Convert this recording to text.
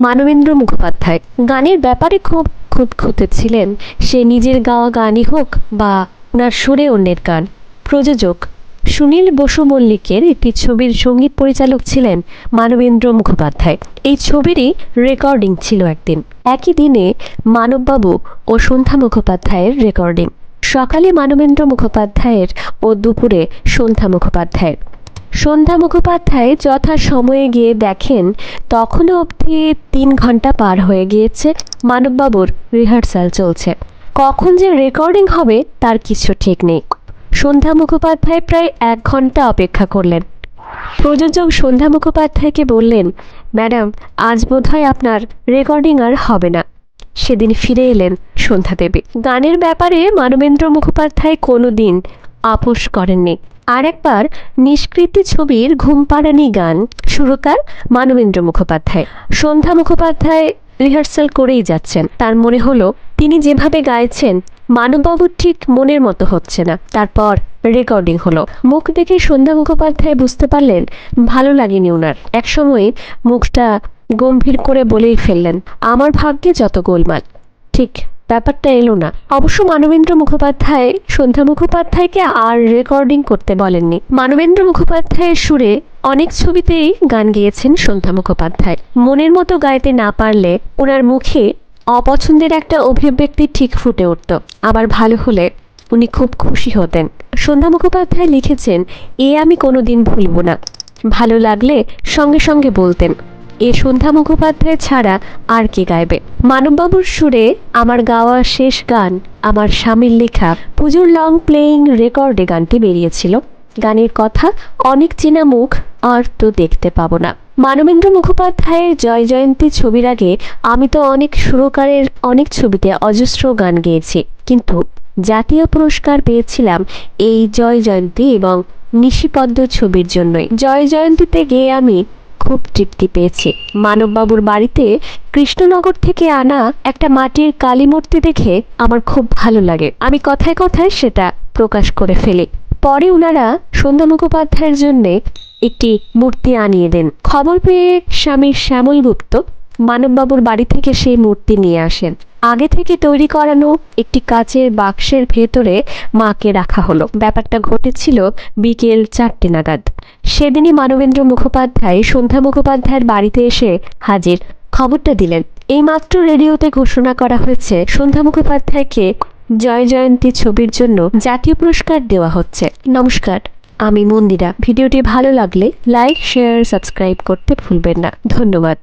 মানবেন্দ্র মুখোপাধ্যায় গানের ব্যাপারে খুব খুঁতখুঁতে ছিলেন। সে নিজের গাওয়া গানই হোক বা ওনার সুরে অন্যের গান। প্রযোজক সুনীল বসু মল্লিকের একটি ছবির সঙ্গীত পরিচালক ছিলেন মানবেন্দ্র মুখোপাধ্যায়। এই ছবিরই রেকর্ডিং ছিল একদিন। একই দিনে মানববাবু ও সন্ধ্যা মুখোপাধ্যায়ের রেকর্ডিং। সকালে মানবেন্দ্র মুখোপাধ্যায়ের ও দুপুরে সন্ধ্যা মুখোপাধ্যায়ের। সন্ধ্যা মুখোপাধ্যায় যথা সময়ে গিয়ে দেখেন তখনও অবধি 3 ঘন্টা পার হয়ে গিয়েছে। মানববাবুর রিহার্সাল চলছে। কখন যে রেকর্ডিং হবে তার কিছু ঠিক নেই। সন্ধ্যা মুখোপাধ্যায় প্রায় 1 ঘন্টা অপেক্ষা করলেন। প্রযোজক সন্ধ্যা মুখোপাধ্যায়কে বললেন, ম্যাডাম, আজ বোধহয় আপনার রেকর্ডিং আর হবে না। সেদিন ফিরে এলেন সন্ধ্যা দেবী। গানের ব্যাপারে মানবেন্দ্র মুখোপাধ্যায় কোনো দিন আপোষ করেননি। আর একবার নিষ্কৃতি ছবির ঘুমপাড়ানি গান, সুরকার মানবেন্দ্র মুখোপাধ্যায়। সন্ধ্যা মুখোপাধ্যায় রিহার্সাল করেই যাচ্ছেন। তার মনে হলো তিনি যেভাবে গাইছেন মানববাবুর ঠিক মনের মতো হচ্ছে না। তারপর রেকর্ডিং হলো। মুখ দেখে সন্ধ্যা মুখোপাধ্যায় বুঝতে পারলেন ভালো লাগেনি ওনার। একসময় মুখটা গম্ভীর করে বলেই ফেললেন, আমার ভাগ্যে যত গোলমাল। ঠিক ব্যাপারটা এলো না। অবশ্য মানবেন্দ্র মুখোপাধ্যায় সন্ধ্যা মুখোপাধ্যায়কে আর রেকর্ডিং করতে বলেননি। মানবেন্দ্র মুখোপাধ্যায়ের সুরে অনেক ছবিতেই গান গেয়েছেন সন্ধ্যা মুখোপাধ্যায়। মনের মতো গাইতে না পারলে ওনার মুখে অপছন্দের একটা অভিব্যক্তি ঠিক ফুটে উঠত। আবার ভালো হলে উনি খুব খুশি হতেন। সন্ধ্যা মুখোপাধ্যায় লিখেছেন, এ আমি কোনোদিন ভুলব না। ভালো লাগলে সঙ্গে সঙ্গে বলতেন। এ সন্ধ্যা মুখোপাধ্যায় ছাড়া আর কে গাইবে? মানববাবুর সুরে আমার গাওয়া শেষ গান আমার স্বামীর লেখা পুজোর লং প্লেয়িং রেকর্ডে গানটি বেরিয়েছিল। গানের কথা, অনেক চেনা মুখ আর তো দেখতে পাবো না। মানবেন্দ্র মুখোপাধ্যায়ের জয় জয়ন্তী ছবির আগে আমি তো অনেক সুরকারের অনেক ছবিতে অজস্র গান গেয়েছি, কিন্তু জাতীয় পুরস্কার পেয়েছিলাম এই জয় জয়ন্তী এবং নিশিপদ্ম ছবির জন্যই। জয় জয়ন্তীতে গেয়ে আমি খুব তৃপ্তি পেয়েছি। মানববাবুর বাড়িতে কৃষ্ণনগর থেকে আনা একটা মাটির কালী মূর্তি দেখে আমার খুব ভালো লাগে। আমি কথায় কথায় সেটা প্রকাশ করে ফেলি। পরে ওনারা সন্ধ্যা মুখোপাধ্যায়ের জন্যে একটি মূর্তি আনিয়ে দেন। খবর পেয়ে স্বামী শ্যামল গুপ্ত মানববাবুর বাড়ি থেকে সেই মূর্তি নিয়ে আসেন। আগে থেকে তৈরি করানো একটি কাচের বাক্সের ভেতরে মাকে রাখা হলো। ব্যাপারটা ঘটেছিল বিকেল 4টে নাগাদ। সেদিনই মানবেন্দ্র মুখোপাধ্যায় সন্ধ্যা মুখোপাধ্যায়ের বাড়িতে এসে হাজির। খবরটা দিলেন, এইমাত্র রেডিওতে ঘোষণা করা হয়েছে সন্ধ্যা মুখোপাধ্যায়কে জয় জয়ন্তী ছবির জন্য জাতীয় পুরস্কার দেওয়া হচ্ছে। নমস্কার, আমি মন্দিরা। ভিডিওটি ভালো লাগলে লাইক, শেয়ার, সাবস্ক্রাইব করতে ভুলবেন না। ধন্যবাদ।